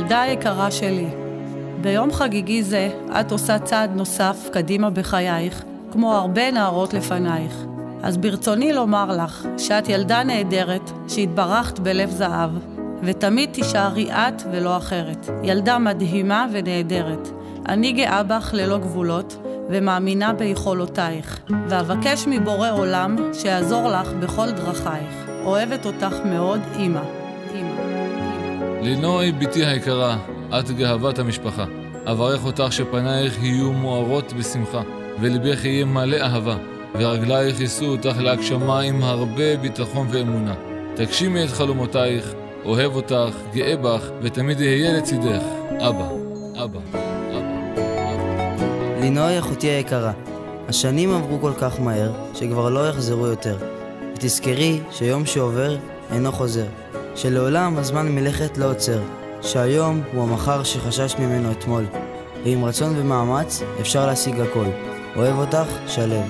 ילדה יקרה שלי, ביום חגיגי זה את עושה צעד נוסף קדימה בחייך, כמו הרבה נערות לפנייך. אז ברצוני לומר לך שאת ילדה נהדרת, שהתברכת בלב זהב, ותמיד תישארי את ולא אחרת. ילדה מדהימה ונהדרת. אני גאה בך ללא גבולות, ומאמינה ביכולותייך, ואבקש מבורא עולם שיעזור לך בכל דרכייך. אוהבת אותך מאוד, אמא. לינוי ביתי היקרה, את גאוות המשפחה. אברך אותך שפנייך יהיו מוארות בשמחה, ולבך יהיה מלא אהבה, ורגלייך יישאו אותך להגשמה עם הרבה ביטחון ואמונה. תגשימי את חלומותייך, אוהב אותך, גאה בך, ותמיד יהיה לצידך. אבא. לינוי אחותי היקרה, השנים עברו כל כך מהר שכבר לא יחזרו יותר. ותזכרי שיום שעובר אינו חוזר, שלעולם הזמן מלכת לא עוצר, שהיום הוא המחר שחשש ממנו אתמול, ועם רצון ומאמץ אפשר להשיג הכל. אוהב אותך, שלם.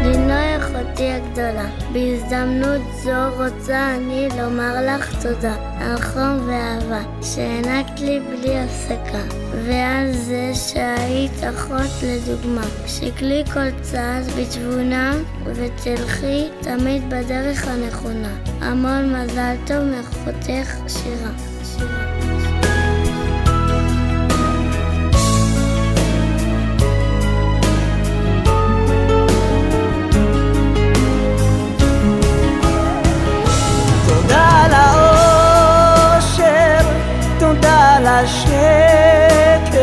לינוי אחותי הגדולה, בהזדמנות זו רוצה אני לומר לך תודה על חום ואהבה שהענקת לי בלי הפסקה, ועל זה שהיית אחות לדוגמה, שקלי כל צעד בתבונה ותלכי תמיד בדרך הנכונה. המון מזל טוב מאחותך שירה. תודה לאושר, תודה לשקט,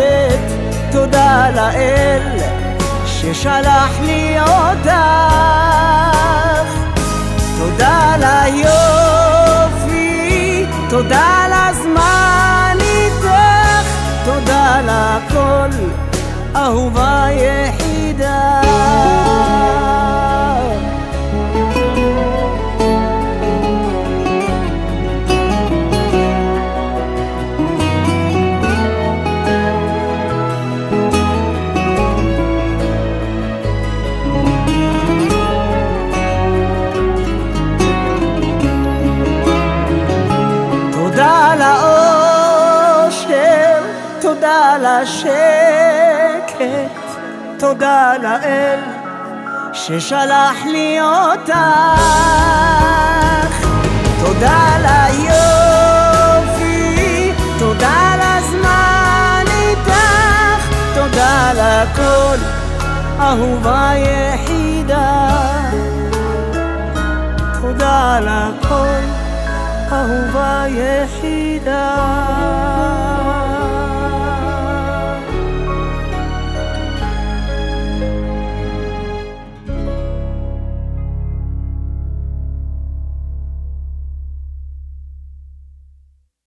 תודה לאל ששלח לי אותך, תודה ליופי, תודה לזמן איתך, תודה לכל אהובה יחידה. תודה לאושר, תודה לשקט, תודה לאל ששלח לי אותך, תודה ליופי, תודה לזמן איתך, תודה לכל אהובה יחידה, תודה לכל אהובה יחידה.